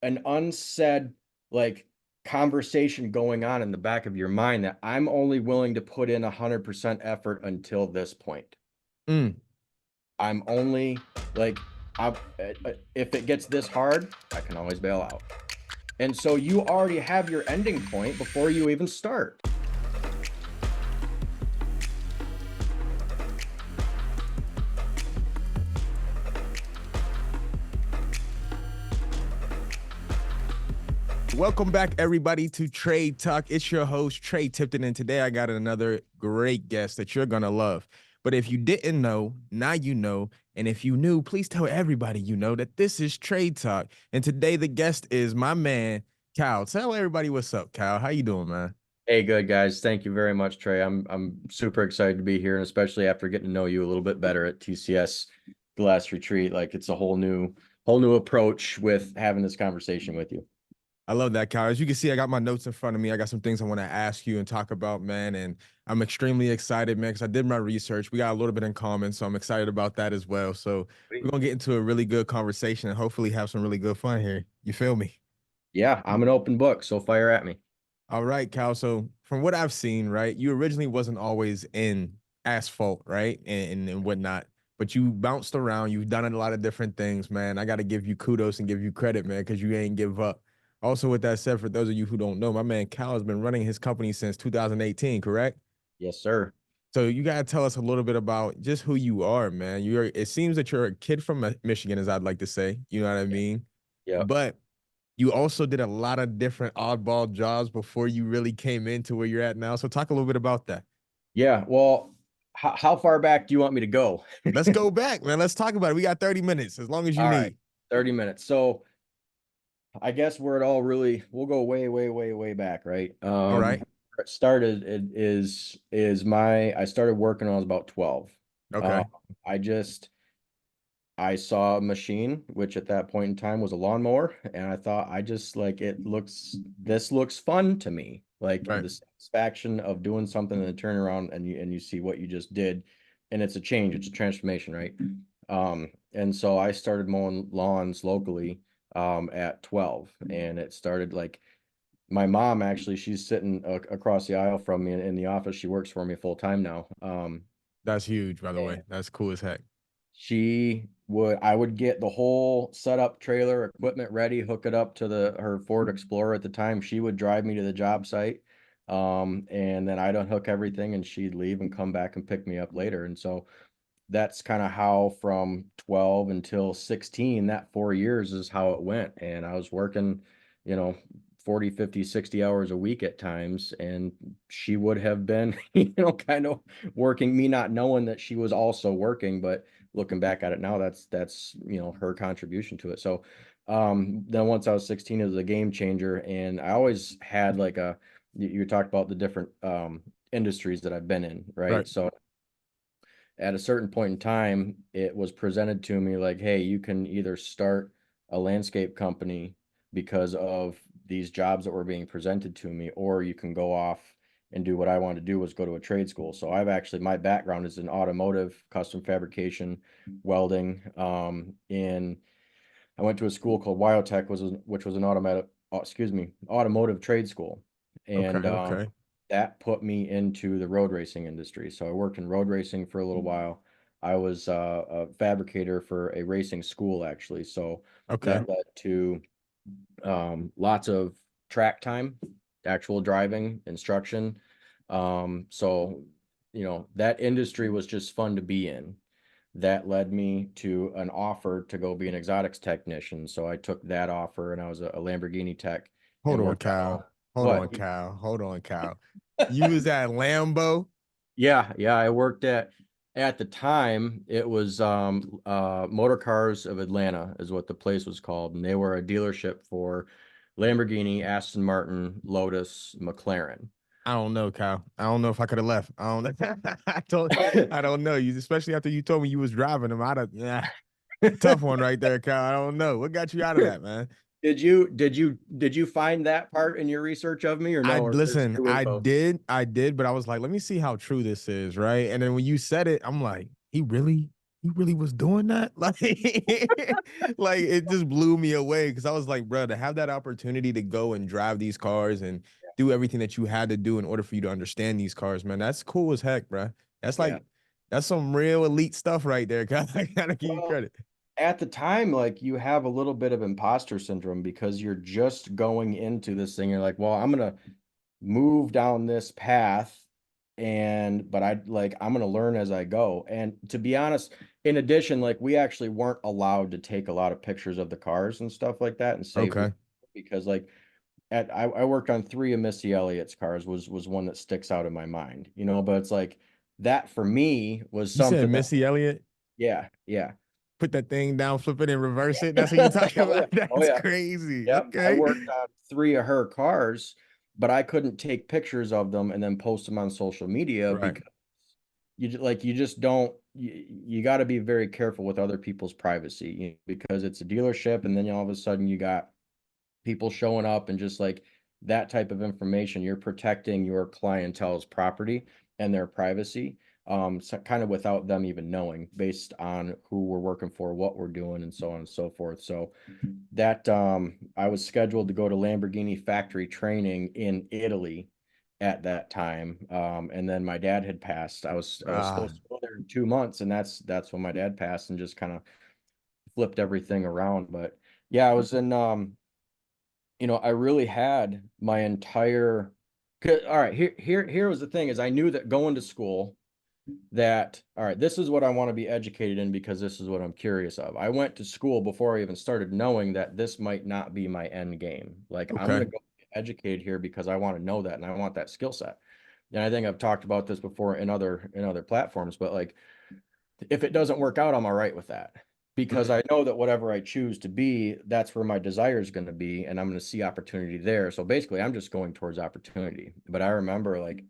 an unsaid like conversation going on in the back of your mind that I'm only willing to put in 100% effort until this point. Mm. I'm only like, if it gets this hard, I can always bail out. And so you already have your ending point before you even start. Welcome back, everybody, to Tre'd Talk. It's your host, Tre Tipton, and today I got another great guest that you're going to love. But if you didn't know, now you know. And if you knew, please tell everybody you know that this is Tre'd Talk. And today the guest is my man, Kyle. Tell everybody what's up, Kyle. How you doing, man? Hey, good guys. Thank you very much, Tre. I'm super excited to be here, and especially after getting to know you a little bit better at TCS the last retreat. Like it's a whole new approach with having this conversation with you. I love that, Kyle. As you can see, I got my notes in front of me. I got some things I want to ask you and talk about, man. And I'm extremely excited, man, because I did my research. We got a little bit in common, so I'm excited about that as well. So we're gonna get into a really good conversation and hopefully have some really good fun here. You feel me? Yeah, I'm an open book, so fire at me. All right, Kyle. So from what I've seen, right, you originally wasn't always in asphalt, right, and whatnot, but you bounced around. You've done a lot of different things, man. I got to give you kudos and give you credit, man, because you ain't give up. Also, with that said, for those of you who don't know, my man Kyle has been running his company since 2018, correct? Yes, sir. So you gotta tell us a little bit about just who you are, man. You're. It seems that you're a kid from Michigan, as I'd like to say. You know what I mean? Yeah. But you also did a lot of different oddball jobs before you really came into where you're at now. So talk a little bit about that. Yeah. Well, how far back do you want me to go? Let's go back, man. Let's talk about it. We got 30 minutes, as long as you All right, need. 30 minutes. So I guess where it all really we'll go way, way, way, way back, right? All right. Where it started is my I started working when I was about 12. Uh, Okay. I just I saw a machine, which at that point in time was a lawnmower, and I thought I just like this looks fun to me. Like Right. the satisfaction of doing something and then turn around and you see what you just did, and it's a change, it's a transformation, right? And so I started mowing lawns locally at 12, and it started like my mom actually, she's sitting across the aisle from me in the office. She works for me full time now. That's huge, by the way. And That's cool as heck. I would get the whole setup trailer equipment ready, hook it up to her Ford Explorer at the time. She would drive me to the job site. And then I'd unhook everything and she'd leave and come back and pick me up later. And so that's kind of how from 12 until 16, that 4 years is how it went. And I was working, you know, 40, 50, 60 hours a week at times. And she would have been, kind of working me, not knowing that she was also working, but looking back at it now, that's her contribution to it. So then once I was 16, it was a game changer. And I always had like you talked about the different industries that I've been in, Right. right? So at a certain point in time, it was presented to me like, hey, you can either start a landscape company because of these jobs that were being presented to me, or you can go off and do what I wanted to do was go to a trade school. So my background is in automotive, custom fabrication, welding. I went to a school called Wyotech, which was an automotive trade school. Okay. And Okay. that put me into the road racing industry. So I worked in road racing for a little while. I was a fabricator for a racing school, actually. So Okay. that led to lots of track time, actual driving, instruction. So, that industry was just fun to be in. That led me to an offer to go be an exotics technician. So I took that offer and I was a Lamborghini tech Hold and on, worked Kyle. Hold what? on, Kyle. Hold on, Kyle. You was at Lambo. Yeah, yeah. I worked at the time it was Motor Cars of Atlanta is what the place was called. And they were a dealership for Lamborghini, Aston Martin, Lotus, McLaren. I don't know, Kyle. I don't know if I could have left. I don't know. I don't know. You especially after you told me you was driving them. I'd have yeah. Tough one right there, Kyle. I don't know. What got you out of that, man? Did you find that part in your research of me or I no? Or there's listen, new info? I did, but I was like, let me see how true this is, right? And then when you said it, I'm like, he really? he really was doing that? Like, like it just blew me away because I was like, bro, to have that opportunity to go and drive these cars and do everything that you had to do in order for you to understand these cars, man, that's cool as heck, bro. That's Yeah. like, that's some real elite stuff right there. I gotta give you Well, credit. at the time, like you have a little bit of imposter syndrome because you're just going into this thing. You're like, well, I'm gonna move down this path but I'm gonna learn as I go. And to be honest, in addition, like we actually weren't allowed to take a lot of pictures of the cars and stuff like that and save Okay. because like I worked on three of Missy Elliott's cars was one that sticks out in my mind, but it's like that for me was You said something that Missy Elliott? yeah, yeah. Put that thing down, flip it, and reverse it. That's what you talking Oh yeah. about. Oh That's yeah. crazy. Yep. I Okay. worked on three of her cars, but I couldn't take pictures of them and then post them on social media Right. because you just don't you got to be very careful with other people's privacy because it's a dealership and then all of a sudden you got people showing up and just like that type of information, you're protecting your clientele's property and their privacy, so kind of without them even knowing based on who we're working for, what we're doing, and so on and so forth. So that I was scheduled to go to Lamborghini factory training in Italy at that time. And then my dad had passed. I was Ah, supposed to go there in 2 months, and that's when my dad passed and just kind of flipped everything around. But yeah, I was in I really had my entire all right, here was the thing is I knew that going to school that all right, this is what I want to be educated in because this is what I'm curious of. I went to school before I even started knowing that this might not be my end game. Like I'm okay. gonna go get educated here because I want to know that and I want that skill set. And I think I've talked about this before in other platforms, but like if it doesn't work out, I'm all right with that because I know that whatever I choose to be, that's where my desire is going to be, and I'm going to see opportunity there. So basically, I'm just going towards opportunity. But I remember like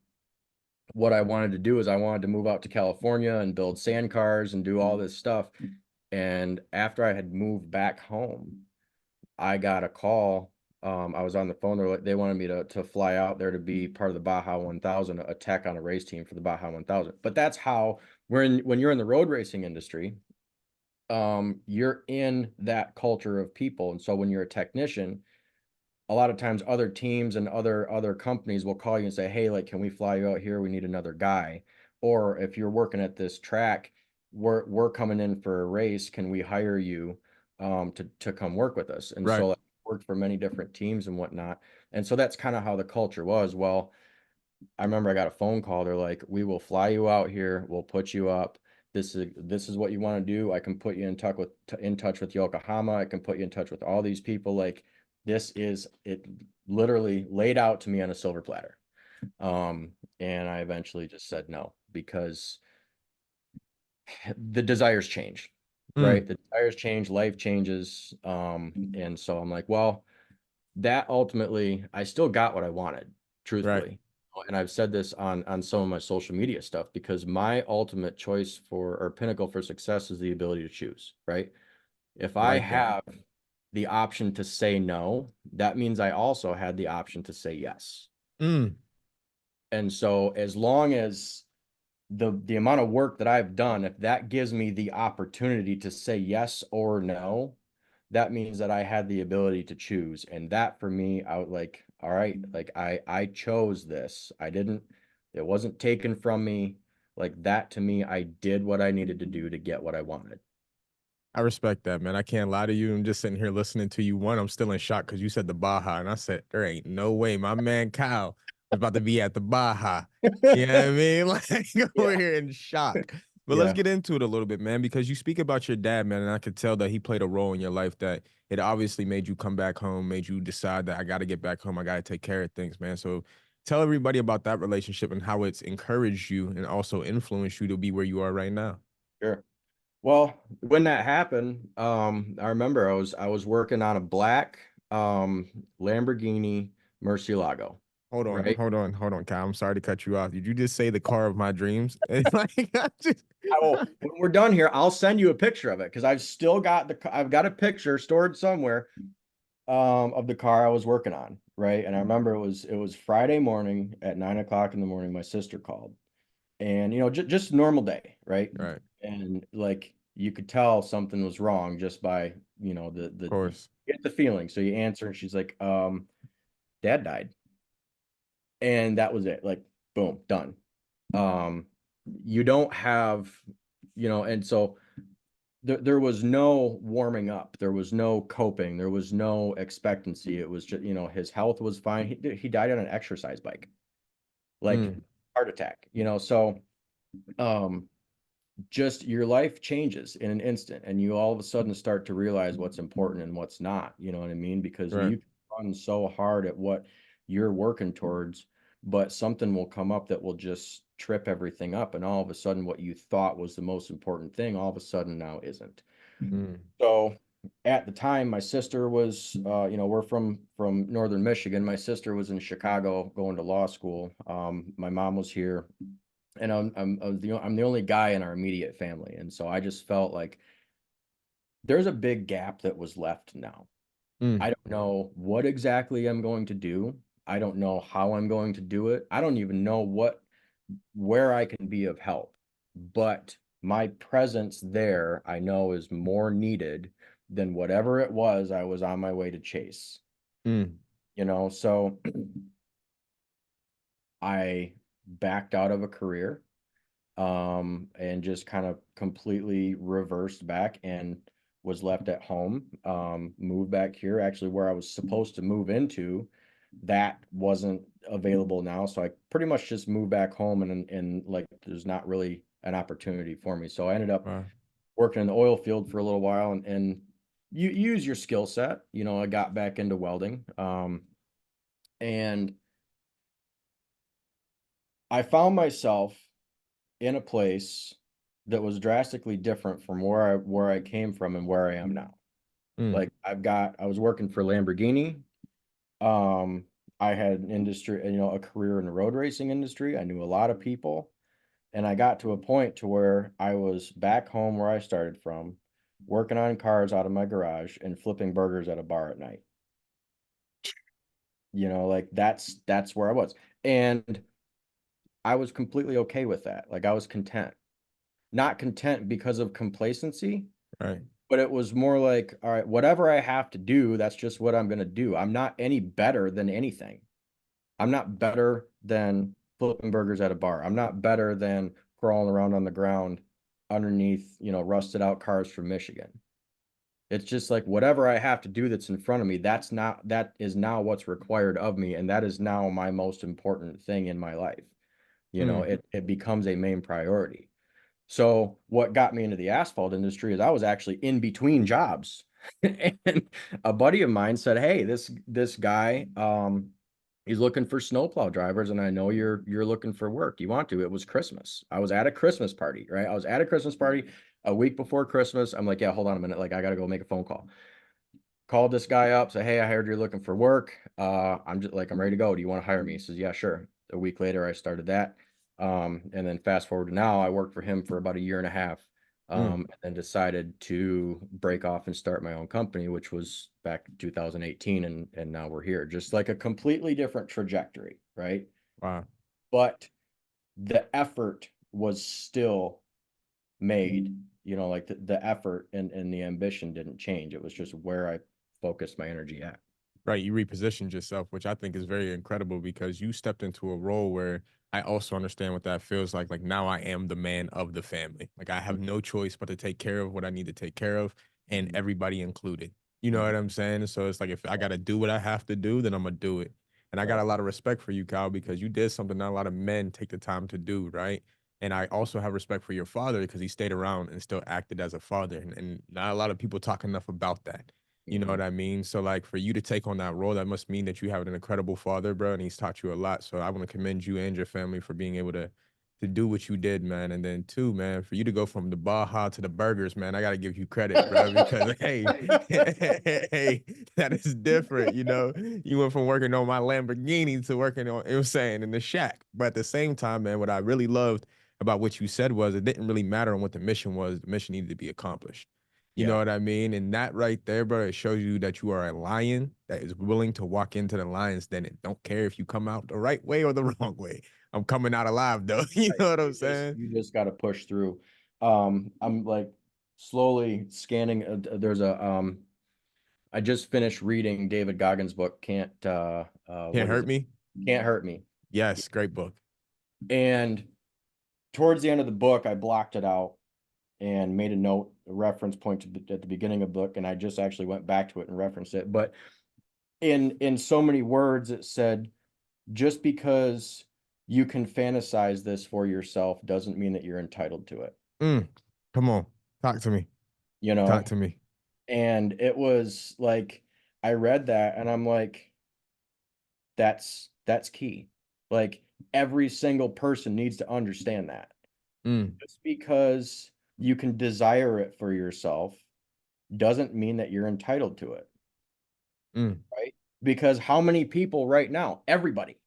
what I wanted to do is I wanted to move out to California and build sand cars and do all this stuff. And after I had moved back home, I got a call. I was on the phone. They wanted me to fly out there to be part of the Baja 1000, a tech on a race team for the Baja 1000. But that's how when you're in the road racing industry, you're in that culture of people. And so when you're a technician, a lot of times other teams and other companies will call you and say, hey, like, can we fly you out here? We need another guy. Or if you're working at this track, we're coming in for a race. Can we hire you to come work with us? And Right. so like, I worked for many different teams and whatnot. And so that's kind of how the culture was. Well, I remember I got a phone call. They're like, "We will fly you out here. We'll put you up. This is what you want to do. I can put you in touch with Yokohama. I can put you in touch with all these people. Like this is it literally laid out to me on a silver platter." And I eventually just said no because the desires change, Mm, right? The desires change, life changes. And so I'm like, well, that ultimately I still got what I wanted, right. truthfully. And I've said this on some of my social media stuff because my ultimate choice for or pinnacle for success is the ability to choose, right? If I I like that. have the option to say no, that means I also had the option to say yes. Mm, And so as long as the amount of work that I've done, if that gives me the opportunity to say yes or no, that means that I had the ability to choose. And that for me, I would like, all right, like I chose this. It wasn't taken from me. Like that to me, I did what I needed to do to get what I wanted. I respect that, man. I can't lie to you. I'm just sitting here listening to you. One, I'm still in shock because you said the Baja, and I said, there ain't no way my man Kyle was about to be at the Baja. You know what I mean? Like over Yeah, here in shock. But let's yeah, get into it a little bit, man, because you speak about your dad, man, and I could tell that he played a role in your life that it obviously made you come back home, made you decide that I got to get back home. I got to take care of things, man. So tell everybody about that relationship and how it's encouraged you and also influenced you to be where you are right now. sure. Well, when that happened, I remember I was working on a black Lamborghini Murcielago, Hold on, right? hold on, hold on, Kyle. I'm sorry to cut you off. Did you just say the car of my dreams? Like, I just, I will when we're done here, I'll send you a picture of it because I've got a picture stored somewhere of the car I was working on, right? And I remember it was Friday morning at 9 o'clock in the morning. My sister called, and just normal day, right? right. And like you could tell something was wrong just by, Of you course. get the feeling. So you answer and she's like, dad died. And that was it. Like, boom, done. Um, you don't have, and so there was no warming up. There was no coping. There was no expectancy. It was just, his health was fine. He died on an exercise bike, like Mm, heart attack, so, um, just your life changes in an instant and you all of a sudden start to realize what's important and what's not, you know what I mean? Because right. you can run so hard at what you're working towards, but something will come up that will just trip everything up. And all of a sudden, what you thought was the most important thing, all of a sudden now isn't. Mm, So at the time, my sister was, we're from northern Michigan. My sister was in Chicago going to law school. My mom was here, and I'm the only guy in our immediate family, and so I just felt like there's a big gap that was left now. I mm, don't know what exactly I'm going to do. I don't know how I'm going to do it. I don't even know where I can be of help. But my presence there, I know is more needed than whatever it was I was on my way to chase. mm, So I backed out of a career, and just kind of completely reversed back and was left at home. Moved back here, actually, where I was supposed to move into, that wasn't available now. So I pretty much just moved back home, and like there's not really an opportunity for me. So I ended up wow. working in the oil field for a little while, and you use your skill set. I got back into welding. And I found myself in a place that was drastically different from where I came from and where I am now. Mm, Like I was working for Lamborghini. Um, I had an industry, a career in the road racing industry. I knew a lot of people, and I got to a point to where I was back home where I started from, working on cars out of my garage and flipping burgers at a bar at night. Like that's where I was. And I was completely okay with that. Like I was content. Not content because of complacency, right. but it was more like, all right, whatever I have to do, that's just what I'm going to do. I'm not any better than anything. I'm not better than flipping burgers at a bar. I'm not better than crawling around on the ground underneath, rusted out cars from Michigan. It's just like whatever I have to do that's in front of me, that is now what's required of me. And that is now my most important thing in my life. Mm, It becomes a main priority. So what got me into the asphalt industry is I was actually in between jobs. And a buddy of mine said, "Hey, this guy, he's looking for snowplow drivers, and I know you're looking for work. You want to?" It was Christmas. I was at a Christmas party, right? I was at a Christmas party a week before Christmas. I'm like, "Yeah, hold on a minute. Like, I gotta go make a phone call." Called this guy up, say, "Hey, I heard you're looking for work. I'm just like, I'm ready to go. Do you want to hire me?" He says, "Yeah, sure." A week later, I started that. And then fast forward to now, I worked for him for about a year and a half. mm, And then decided to break off and start my own company, which was back in 2018, and now we're here. Just like a completely different trajectory, right? wow. But the effort was still made, like the effort and the ambition didn't change. It was just where I focused my energy at. Right, you repositioned yourself, which I think is very incredible because you stepped into a role where I also understand what that feels like. Like now I am the man of the family. Like I have no choice but to take care of what I need to take care of and everybody included. You know what I'm saying? So it's like if I got to do what I have to do, then I'm going to do it. And I got Right. a lot of respect for you, Kyle, because you did something not a lot of men take the time to do, right? And I also have respect for your father because he stayed around and still acted as a father. And not a lot of people talk enough about that. You know Mhm. what I mean? So like for you to take on that role, that must mean that you have an incredible father, bro, and he's taught you a lot. So I want to commend you and your family for being able to do what you did, man. And then too, man, for you to go from the Baja to the burgers, man, I gotta give you credit, bro, because hey, hey, that is different. You went from working on my Lamborghini to working on, it was saying in the shack. But at the same time, man, what I really loved about what you said was it didn't really matter on what the mission was. The mission needed to be accomplished. You know Yeah. what I mean? And that right there, bro, it shows you that you are a lion that is willing to walk into the lion's den and don't care if you come out the right way or the wrong way. I'm coming out alive though. You Right. know what I'm You just saying? you just got to push through. I'm like slowly scanning. There's a I just finished reading David Goggins' book, Can't what is Hurt it? Me. Can't Hurt Me. Yes, great book. And towards the end of the book, I blocked it out and made a note, a reference point at the beginning of the book, and I just actually went back to it and referenced it. But in so many words, it said, just because you can fantasize this for yourself doesn't mean that you're entitled to it. Mm, come on, talk to me. You Talk know? to me. And it was like I read that and I'm like, that's key. Like every single person needs to understand that. Mm, Just because you can desire it for yourself doesn't mean that you're entitled to it, mm, right? Because how many people right now, everybody,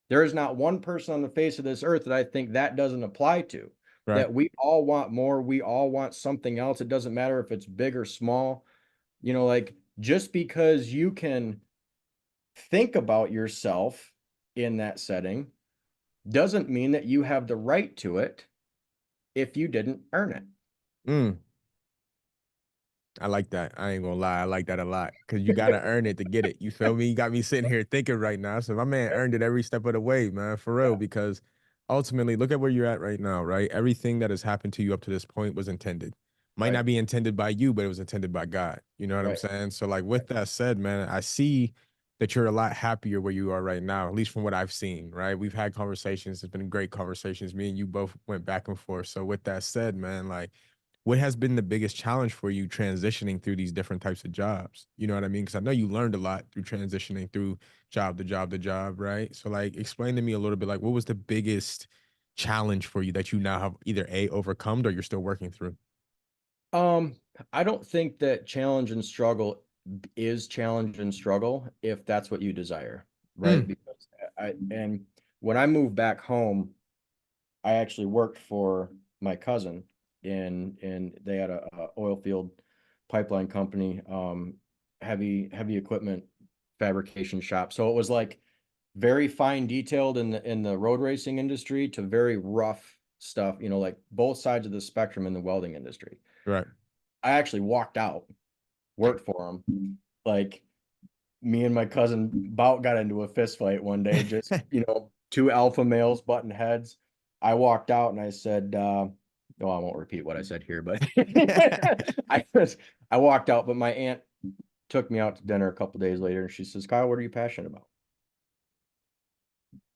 there is not one person on the face of this earth that I think that doesn't apply to. right. That we all want more, we all want something else. It doesn't matter if it's big or small. Like just because you can think about yourself in that setting doesn't mean that you have the right to it if you didn't earn it. Mm. I like that. I ain't gonna lie. I like that a lot because you gotta earn it to get it. You feel me? You got me sitting here thinking right now. So my man earned it every step of the way, man, for real. Yeah, Because ultimately, look at where you're at right now, right? Everything that has happened to you up to this point was intended. Might right, not be intended by you, but it was intended by God. You know what I'm right, saying? So, like right, with that said, man, I see that you're a lot happier where you are right now, at least from what I've seen, right? We've had conversations. It's been great conversations. Me and you both went back and forth. So with that said, man, like what has been the biggest challenge for you transitioning through these different types of jobs? You know what I mean? Because I know you learned a lot through transitioning through job to job to job, right? So, like, explain to me a little bit, like, what was the biggest challenge for you that you now have either A, overcome or you're still working through? um I don't think that challenge and struggle is challenge and struggle if that's what you desire, right? Mm, Because and when I moved back home, I actually worked for my cousin in they had a oil field pipeline company, heavy equipment fabrication shop. So it was like very fine detailed in the road racing industry to very rough stuff, like both sides of the spectrum in the welding industry. right. I actually walked out, worked for him. Like me and my cousin about got into a fist fight one day, just, two alpha males butting heads. I walked out and I said, no, I won't repeat what I said here, but I was, I walked out, but my aunt took me out to dinner a couple days later and she says, Kyle, what are you passionate about?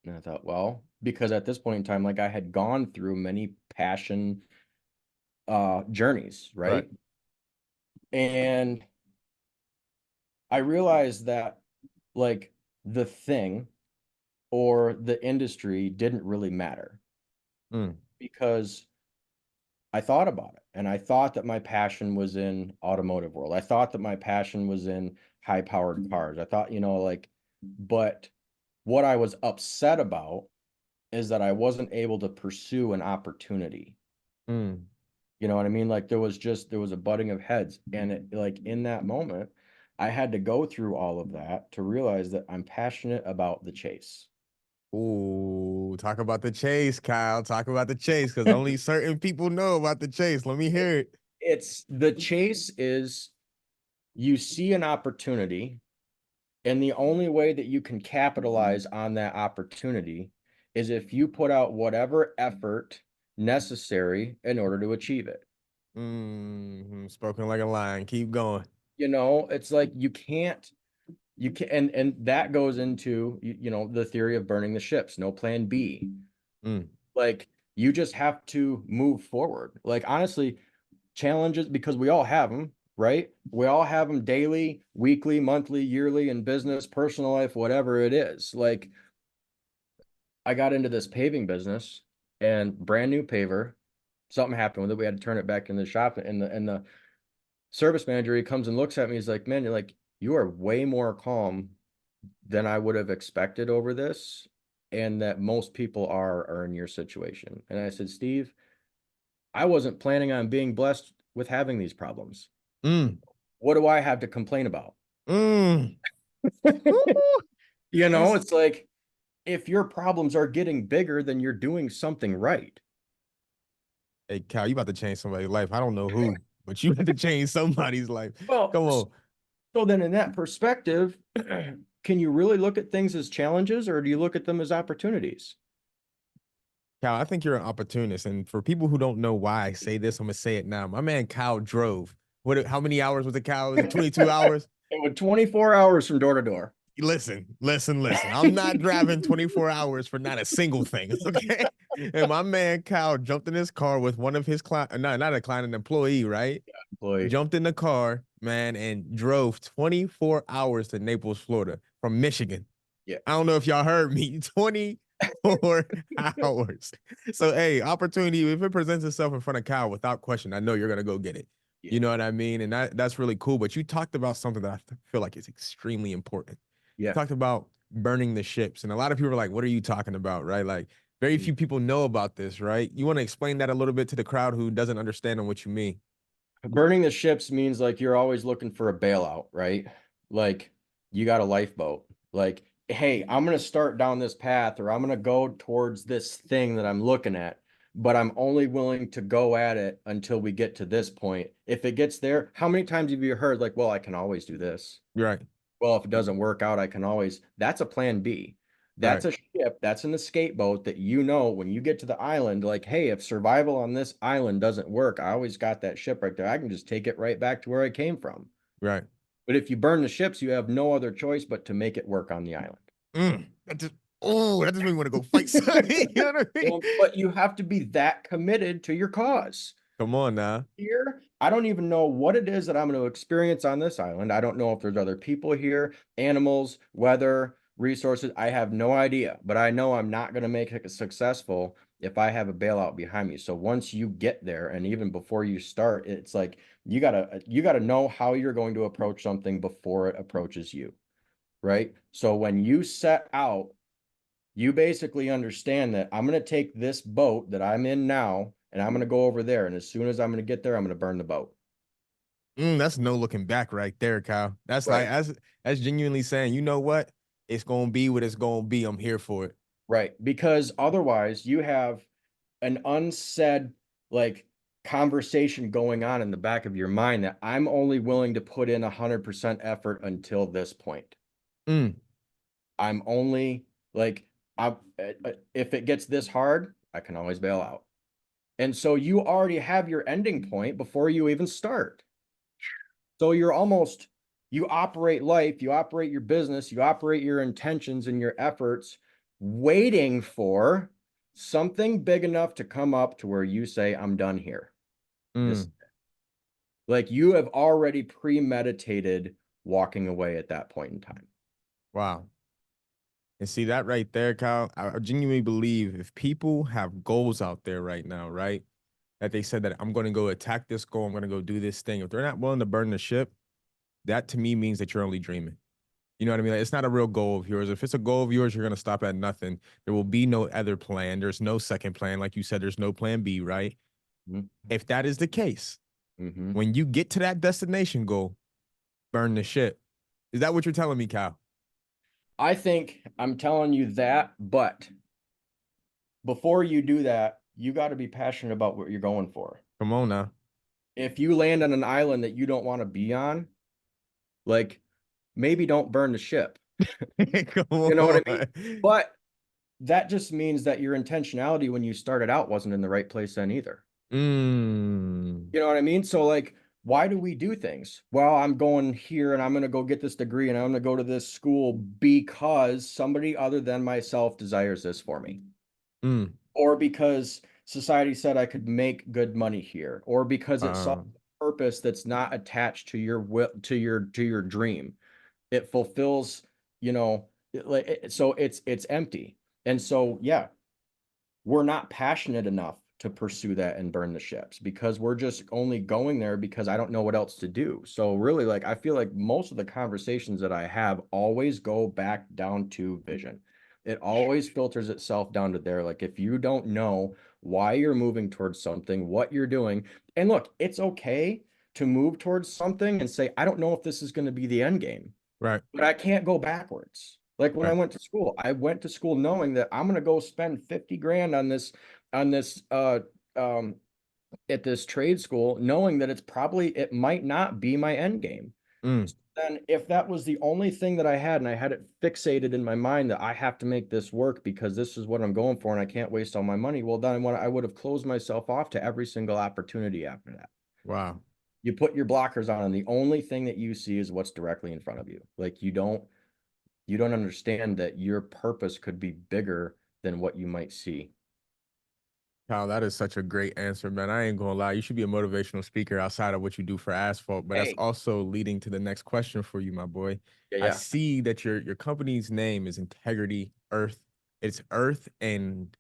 And I thought, well, because at this point in time, like I had gone through many passion journeys, Right. right? And I realized that like the thing or the industry didn't really matter Mm, because I thought about it and I thought that my passion was in automotive world. I thought that my passion was in high powered cars. I thought, like, but what I was upset about is that I wasn't able to pursue an opportunity. mm. You know what I mean? Like there was a butting of heads and like in that moment I had to go through all of that to realize that I'm passionate about the chase. Ooh, talk about the chase, Kyle. Talk about the chase because only certain people know about the chase. Let me It, hear it. it's the chase is you see an opportunity, and the only way that you can capitalize on that opportunity is if you put out whatever effort necessary in order to achieve it. Spoken like a lion. Keep going. It's like you can and that goes into the theory of burning the ships, no plan B. Mm, Like you just have to move forward. Like honestly, challenges because we all have them, right? We all have them daily, weekly, monthly, yearly in business, personal life, whatever it is. Like I got into this paving business and brand new paver, something happened with it. We had to turn it back in the shop and the service manager, he comes and looks at me. He's like, man, you are way more calm than I would have expected over this. And that most people are in your situation. And I said, Steve, I wasn't planning on being blessed with having these problems. mm, What do I have to complain about? mm. Ooh, that's It's like if your problems are getting bigger, then you're doing something right. hey Cal, you about to change somebody's life. I don't know who. but you had to change somebody's life. Well, Come on. so then in that perspective, can you really look at things as challenges or do you look at them as opportunities? Cal, I think you're an opportunist. And for people who don't know why I say this, I'm gonna say it now. My man Kyle drove. How many hours was it, Kyle? Was it 22 hours? It went 24 hours from door to door. Listen. I'm not driving 24 hours for not a single thing. Okay. And my man Kyle jumped in his car with one of his client, not a client, an employee, right? Employee. Jumped in the car, man, and drove 24 hours to Naples, Florida from Michigan. Yeah. I don't know if y'all heard me. 24 hours. So, hey, opportunity, if it presents itself in front of Kyle, without question, I know you're gonna go get it. Yeah. You know what I mean? And that's really cool. But you talked about something that I feel like is extremely important. Yeah. Talked about burning the ships. And a lot of people are like, what are you talking about? Right? Like, very few people know about this, right? You want to explain that a little bit to the crowd who doesn't understand on what you mean? Burning the ships means like you're always looking for a bailout, right? Like you got a lifeboat. Like, hey, I'm going to start down this path or I'm going to go towards this thing that I'm looking at, but I'm only willing to go at it until we get to this point. If it gets there, how many times have you heard like, well, I can always do this. Right. Well, if it doesn't work out, I can always, that's a plan B. Right. That's a ship, that's an escape boat that you know when you get to the island, like, hey, if survival on this island doesn't work, I always got that ship right there. I can just take it right back to where I came from. Right. But if you burn the ships, you have no other choice but to make it work on the island. That just made me want to go fight somebody. You know what I mean? Well, but you have to be that committed to your cause. Come on now. Here, I don't even know what it is that I'm going to experience on this island. I don't know if there's other people here, animals, weather, resources. I have no idea, but I know I'm not going to make it successful if I have a bailout behind me. So once you get there, and even before you start, it's like you gotta know how you're going to approach something before it approaches you, right? So when you set out, you basically understand that I'm going to take this boat that I'm in now and I'm going to go over there. And as soon as I'm going to get there, I'm going to burn the boat. That's no looking back right there, Kyle. That's like Right. that's genuinely saying, you know what? It's gonna be what it's gonna be. I'm here for it. Right. Because otherwise you have an unsaid like conversation going on in the back of your mind that I'm only willing to put in 100% effort until this point. Mm, I'm only like, if it gets this hard, I can always bail out. And so you already have your ending point before you even start. So you operate life, you operate your business, you operate your intentions and your efforts, waiting for something big enough to come up to where you say, I'm done here. This, mm. like you have already premeditated walking away at that point in time. Wow. And see that right there, Kyle. I genuinely believe if people have goals out there right now, right? That they said that I'm going to go attack this goal, I'm going to go do this thing. If they're not willing to burn the ship, that to me means that you're only dreaming. You know what I mean? Like, it's not a real goal of yours. If it's a goal of yours, you're going to stop at nothing. There will be no other plan. There's no second plan. Like you said, there's no plan B, right? Mhm. If that is the case, Mhm. when you get to that destination goal, burn the ship. Is that what you're telling me, Kyle? I think I'm telling you that, but before you do that, you got to be passionate about what you're going for. Come on now. If you land on an island that you don't want to be on, like maybe don't burn the ship. Come You know what I mean? on. But that just means that your intentionality when you started out wasn't in the right place then either. Mm, You know what I mean? So like, why do we do things? Well, I'm going here and I'm going to go get this degree and I'm going to go to this school because somebody other than myself desires this for me. mm. Or because society said I could make good money here, or because it solves Uh, a purpose that's not attached to your will, to your dream. It fulfills, so it's empty. And so yeah, we're not passionate enough to pursue that and burn the ships because we're just only going there because I don't know what else to do. So really, like I feel like most of the conversations that I have always go back down to vision. It always filters itself down to there. Like if you don't know why you're moving towards something, what you're doing, and look, it's okay to move towards something and say, I don't know if this is going to be the end game, right, but I can't go backwards. Like when right. I went to school knowing that I'm going to go spend 50 grand on this um at this trade school, knowing that it might not be my end game. Mm, Then if that was the only thing that I had and I had it fixated in my mind that I have to make this work because this is what I'm going for and I can't waste all my money, well, then I would have closed myself off to every single opportunity after that. wow. You put your blockers on and the only thing that you see is what's directly in front of you. Like you don't understand that your purpose could be bigger than what you might see. Kyle, that is such a great answer, man. I ain't gonna lie. You should be a motivational speaker outside of what you do for asphalt. But that's Hey, also leading to the next question for you, my boy. yeah, I yeah. see that your company's name is Integrity Earth. It's Earth and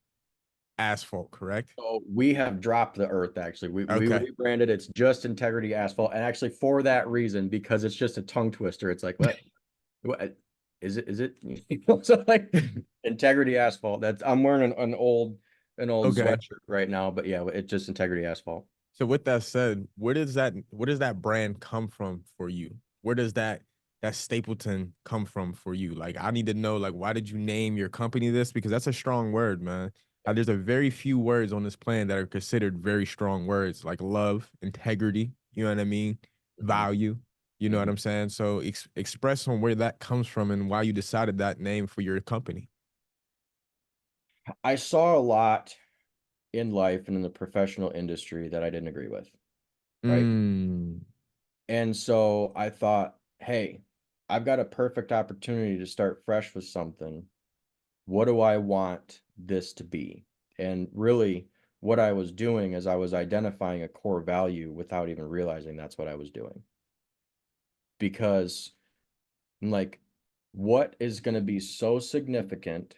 Asphalt, correct? So we have dropped the earth actually. We Okay. rebranded. It's just Integrity Asphalt. And actually for that reason, because it's just a tongue twister. It's like, what is it? So like Integrity Asphalt. That's I'm wearing an old Okay. sweatshirt right now, but yeah, it's just Integrity Asphalt. So with that said, where does that brand come from for you? Where does that Stapleton come from for you? Like I need to know like why did you name your company this? Because that's a strong word, man. There's a very few words on this plan that are considered very strong words like love, integrity, you know what I mean? Mhm, Value, you know what mhm. I'm saying? So express on where that comes from and why you decided that name for your company. I saw a lot in life and in the professional industry that I didn't agree with, right? Mm, And so I thought, hey, I've got a perfect opportunity to start fresh with something. What do I want this to be? And really, what I was doing is I was identifying a core value without even realizing that's what I was doing. Because, like, what is going to be so significant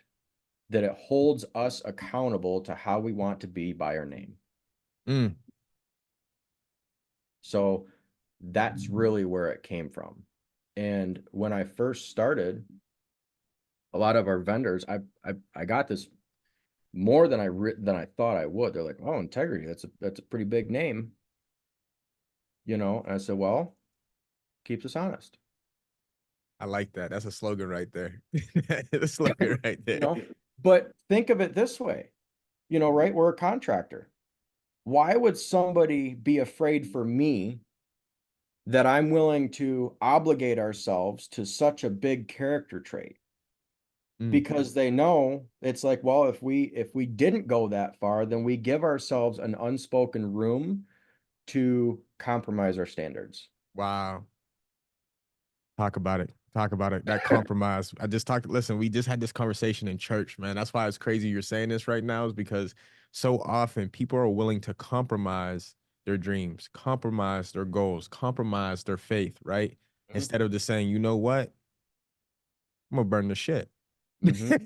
that it holds us accountable to how we want to be by our name? mm, So that's really where it came from. And when I first started, a lot of our vendors, I got this more than I thought I would. They're like, "Oh, Integrity, that's a pretty big name, you know." And I said, "Well, keeps us honest, I like that. That's a slogan right there. That's a slogan right you there. know." But think of it this way, you know, right? We're a contractor. Why would somebody be afraid for me that I'm willing to obligate ourselves to such a big character trait? Mm, Because they know it's like, well, if we didn't go that far, then we give ourselves an unspoken room to compromise our standards. wow. Talk about it. Talk about it. That compromise. I just talked. Listen, we just had this conversation in church, man. That's why it's crazy you're saying this right now, is because so often people are willing to compromise their dreams, compromise their goals, compromise their faith, right? Mhm, Instead of just saying, you know what? I'm gonna burn the shit. mhm,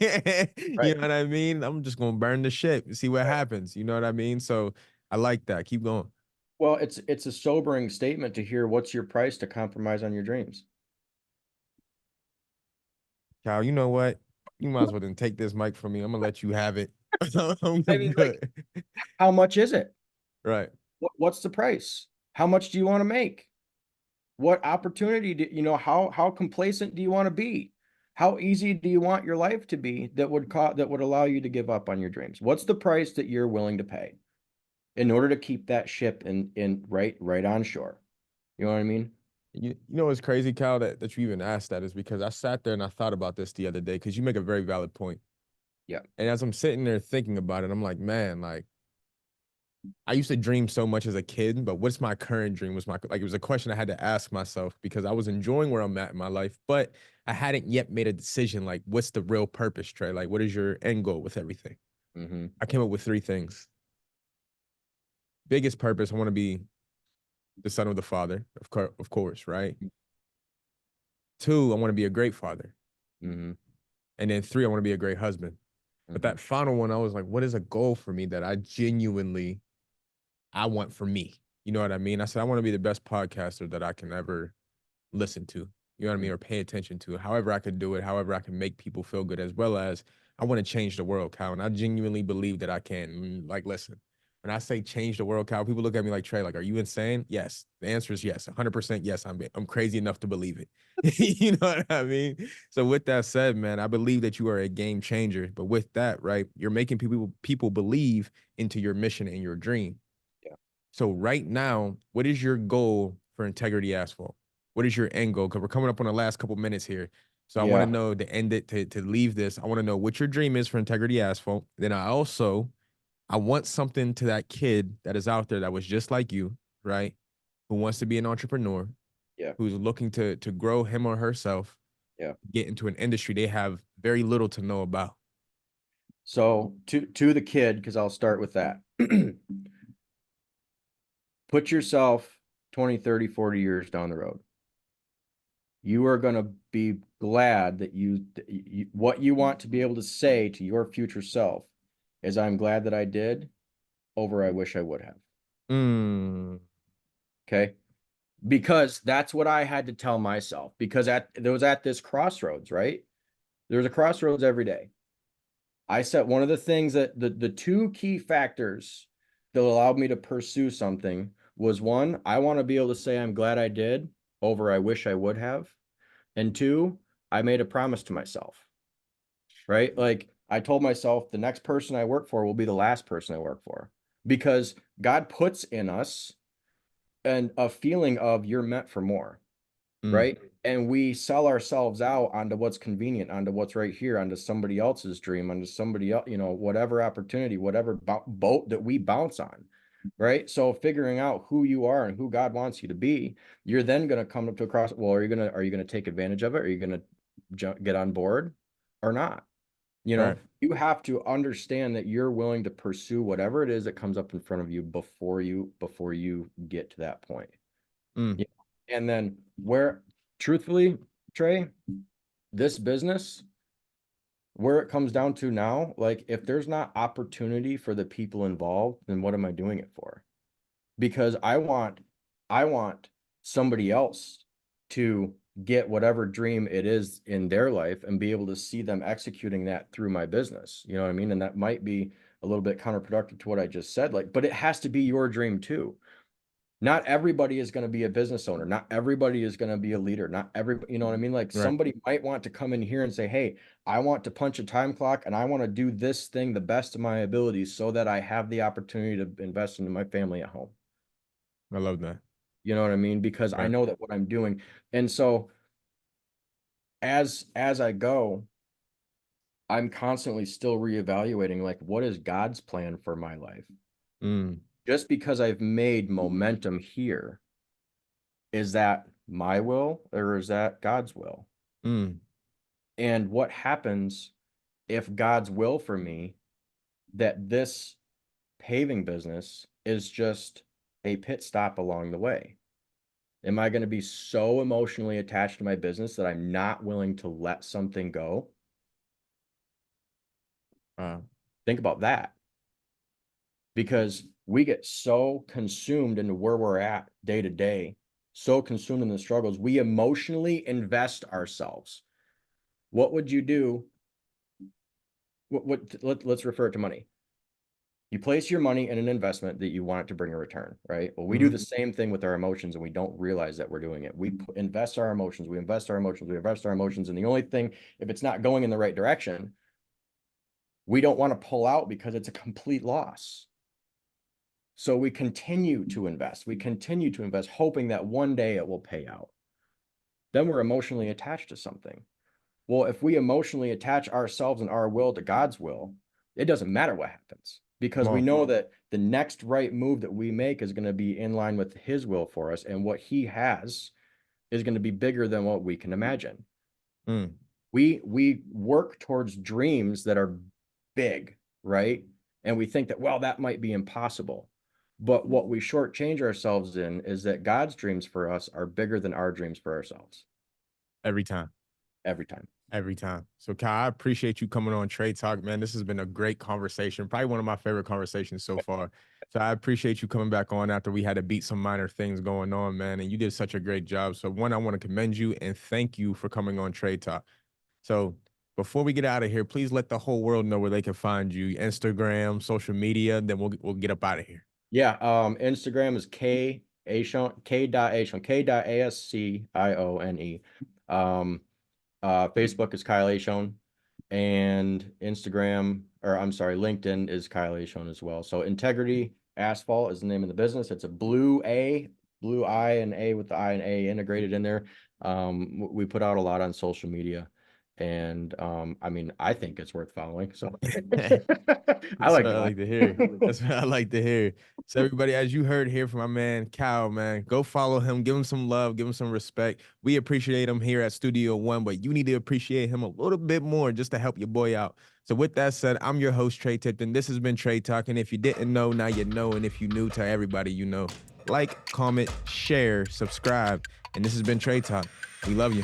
You right, know what I mean? I'm just gonna burn the shit and see what right. happens. You know what I mean? So I like that. Keep going. Well, it's a sobering statement to hear what's your price to compromise on your dreams. Kyle, you know what? You might as well then take this mic from me. I'm gonna let you have it. I I'm mean, like, good. how much is it? Right. What's the price? How much do you want to make? What opportunity do you know how complacent do you want to be? How easy do you want your life to be that would allow you to give up on your dreams? What's the price that you're willing to pay in order to keep that ship in right on shore? You know what I mean? You know what's crazy, Kyle, that you even asked that is because I sat there and I thought about this the other day because you make a very valid point. Yeah. And as I'm sitting there thinking about it, I'm like, man, like I used to dream so much as a kid, but what's my current dream? Was my like it was a question I had to ask myself because I was enjoying where I'm at in my life, but I hadn't yet made a decision. Like, what's the real purpose, Trey? Like, what is your end goal with everything? Hmm. I came up with three things. Biggest purpose, I want to be the son of the father, of course, right? Two, I want to be a great father. Hmm. And then three, I want to be a great husband. But Hmm. that final one, I was like, what is a goal for me that I genuinely I want for me? You know what I mean? I said I want to be the best podcaster that I can ever listen to. You know what I mean? Or pay attention to. However I could do it, however I can make people feel good, as well as I want to change the world, Kyle. And I genuinely believe that I can. Like, listen, when I say change the world, Kyle, people look at me like, Trey, like, are you insane? Yes. The answer is yes. 100% yes. I'm crazy enough to believe it. You know what I mean? So with that said, man, I believe that you are a game changer. But with that, right, you're making people believe into your mission and your dream. Yeah. So right now, what is your goal for Integrity Asphalt? What is your end goal? Because we're coming up on the last couple minutes here. So I want to Yeah. know to end it to leave this. I want to know what your dream is for Integrity Asphalt. Then I want something to that kid that is out there that was just like you, right? Who wants to be an entrepreneur, Yeah. who's looking to grow him or herself, Yeah. get into an industry they have very little to know about. So to the kid, because I'll start with that. Put yourself 20, 30, 40 years down the road. You are going to be glad that what you want to be able to say to your future self is, I'm glad that I did, over I wish I would have. Mm, Okay. Because that's what I had to tell myself, because there was at this crossroads, right? There's a crossroads every day. I said one of the things that the two key factors that allowed me to pursue something was, one, I want to be able to say I'm glad I did over I wish I would have. And two, I made a promise to myself, right? Like I told myself the next person I work for will be the last person I work for, because God puts in us a feeling of you're meant for more, mm, right? And we sell ourselves out onto what's convenient, onto what's right here, onto somebody else's dream, onto somebody else, whatever opportunity, whatever boat that we bounce on, right? So figuring out who you are and who God wants you to be, you're then going to come up to a cross. Well, are you gonna take advantage of it? Are you going to get on board or not? right. You have to understand that you're willing to pursue whatever it is that comes up in front of you before you get to that point. Mm, Yeah. And then truthfully, Trey, this business, where it comes down to now, like if there's not opportunity for the people involved, then what am I doing it for? Because I want somebody else to get whatever dream it is in their life and be able to see them executing that through my business. You know what I mean? And that might be a little bit counterproductive to what I just said, like, but it has to be your dream too. Not everybody is going to be a business owner. Not everybody is going to be a leader. Not everybody, you know what I mean? Like right. somebody might want to come in here and say, hey, I want to punch a time clock and I want to do this thing the best of my abilities so that I have the opportunity to invest into my family at home. I love that. You know what I mean? Because I Right. know that what I'm doing. And so as I go, I'm constantly still reevaluating, like, what is God's plan for my life? Mm, Just because I've made momentum here, is that my will or is that God's will? mm, And what happens if God's will for me, that this paving business is just a pit stop along the way? Am I going to be so emotionally attached to my business that I'm not willing to let something go? wow. Think about that, because we get so consumed into where we're at day to day, so consumed in the struggles, we emotionally invest ourselves. What would you do? Let's refer it to money. You place your money in an investment that you want it to bring a return, right? Well, we do Mm-hmm. the same thing with our emotions and we don't realize that we're doing it. We invest our emotions, we invest our emotions, we invest our emotions. And the only thing, if it's not going in the right direction, we don't want to pull out because it's a complete loss. So we continue to invest. We continue to invest, hoping that one day it will pay out. Then we're emotionally attached to something. Well, if we emotionally attach ourselves and our will to God's will, it doesn't matter what happens, Come because we on. know that the next right move that we make is going to be in line with his will for us. And what he has is going to be bigger than what we can imagine. Mm, We work towards dreams that are big, right? And we think that, well, that might be impossible. But what we shortchange ourselves in is that God's dreams for us are bigger than our dreams for ourselves every time. every time. Every time. So, Kyle, I appreciate you coming on Tre'd Talk, man. This has been a great conversation, probably one of my favorite conversations so far. So, I appreciate you coming back on after we had to beat some minor things going on, man. And you did such a great job. So, one, I want to commend you and thank you for coming on Tre'd Talk. So, before we get out of here, please let the whole world know where they can find you: Instagram, social media. Then we'll get up out of here. Yeah, Instagram is K Ascione, K.Ascione. Facebook is Kyle Ascione, and Instagram, or I'm sorry, LinkedIn is Kyle Ascione as well. So Integrity Asphalt is the name of the business. It's a blue I and A with the I and A integrated in there. We put out a lot on social media, and I mean, I think it's worth following. So I That's like what I mine. like to hear. That's what I like to hear. So everybody, as you heard here from my man Kyle, man, go follow him, give him some love, give him some respect. We appreciate him here at Studio One, but you need to appreciate him a little bit more just to help your boy out. So with that said, I'm your host, Tre Tipton. This has been Tre'd Talk. And if you didn't know, now you know. And if you knew, tell everybody you know. Like, comment, share, subscribe. And this has been Tre'd Talk. We love you.